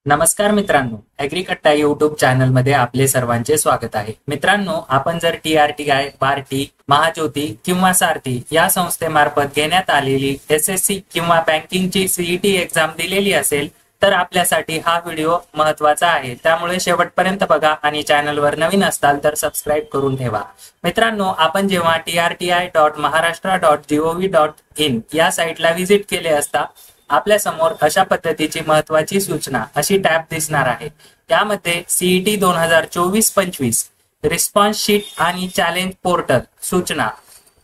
नमस्कार मित्रांनो, ॲग्रीकट्टा YouTube channel मध्ये आपले सर्वांचे स्वागत आहे। मित्रांनो, आपण जर TRTI, बार्टी, महाज्योती किंवा सारथी या संस्थेमार्फत घेण्यात आलेली SSC किंवा बँकिंगची CET एक्झाम दिलेली असेल तर आपल्यासाठी हा व्हिडिओ महत्त्वाचा आहे। त्यामुळे शेवटपर्यंत बघा आणि चॅनलवर नवीन असाल तर सबस्क्राइब करून ठेवा। मित्रांनो, आपण जेव्हा trti.maharashtra.gov.in या साइटला व्हिजिट केले असता आपल्या समोर अशा पद्धतीची महत्त्वाची सूचना अशी टॅब दिसणार आहे। त्यामध्ये CET 2024-25 रिस्पॉन्स शीट आणि चॅलेंज पोर्टल सूचना,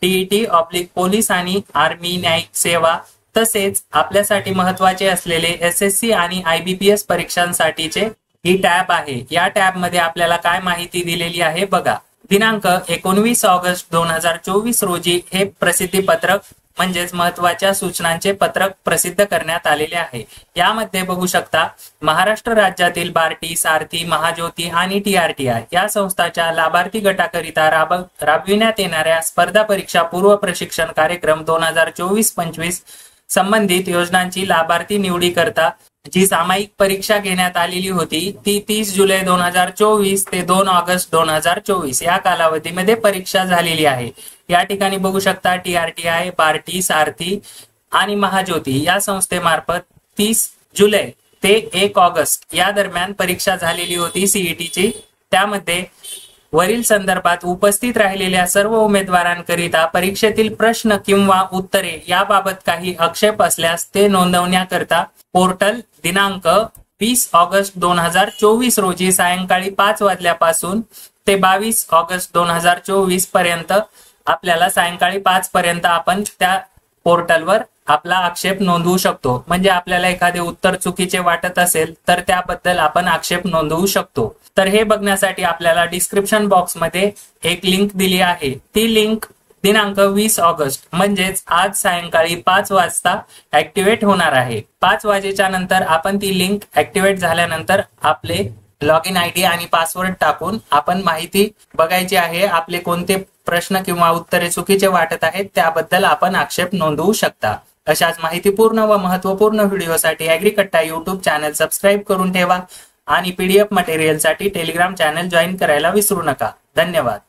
TET पोलीस आणि आर्मी न्यायिक सेवा तसेच आपल्यासाठी महत्त्वाचे असलेले SSC आणि IBPS परीक्षांसाठीचे ही टॅब आहे। या टॅब मध्ये आपल्याला काय माहिती दिलेली आहे बघा। दिनांक 19 ऑगस्ट 2024 रोजी हे प्रसिद्धी पत्रक म्हणजेच महत्त्वाच्या सूचनांचे पत्रक प्रसिद्ध करण्यात आलेले आहे। यामध्ये बघू शकता, महाराष्ट्र राज्यातील बार्टी, सारथी, महाज्योती आणि TRTI या संस्थांच्या लाभार्थी गटाकरिता राबविण्यात येणाऱ्या स्पर्धा परीक्षा पूर्व प्रशिक्षण कार्यक्रम 2024-25 संबंधित योजनांची लाभार्थी निवडी करता जी सामायिक परीक्षा घेण्यात आलेली होती ती 30 जुलै 2024 ते 2 ऑगस्ट 2024 या कालावधीमध्ये परीक्षा झालेली आहे। या ठिकाणी बघू शकता, TRTI, बार्टी, सारथी आणि महाज्योती या संस्थेमार्फत 30 जुलै ते 1 ऑगस्ट या दरम्यान परीक्षा झालेली होती CET ची। त्यामध्ये वरील संदर्भात उपस्थित राहिलेल्या सर्व उमेदवारांकरिता परीक्षेतील प्रश्न किंवा उत्तरे याबाबत काही आक्षेप असल्यास ते नोंदवण्याकरता पोर्टल दिनांक 20 ऑगस्ट 2024 रोजी सायंकाळी 5 वाजल्यापासून ते 22 ऑगस्ट 2024 पर्यंत आपल्याला सायंकाळी 5 पर्यंत आपण त्या पोर्टलवर आपला आक्षेप नोंदवू शकतो। म्हणजे आपल्याला एखादे उत्तर चुकीचे वाटत असेल तर त्याबद्दल आपण आक्षेप नोंदवू शकतो। तर हे बघण्यासाठी आपल्याला डिस्क्रिप्शन बॉक्स मध्ये एक लिंक दिली आहे। ती लिंक दिनांक 20 ऑगस्ट म्हणजेच आज सायंकाळी 5 वाजता ऍक्टिव्हेट होणार आहे। 5 वाजेच्या नंतर आपण ती लिंक ऍक्टिव्हेट झाल्यानंतर आपले लॉग इन ID आणि पासवर्ड टाकून आपण माहिती बघायची आहे। आपले कोणते प्रश्न किंवा उत्तरे चुकीचे वाटत आहेत त्याबद्दल आपण आक्षेप नोंदवू शकता। अशाच माहितीपूर्ण व महत्त्वपूर्ण व्हिडिओसाठी ॲग्रीकट्टा यूट्यूब चॅनल सबस्क्राइब करून ठेवा आणि PDF मटेरियलसाठी टेलिग्राम चॅनल जॉईन करायला विसरू नका। धन्यवाद।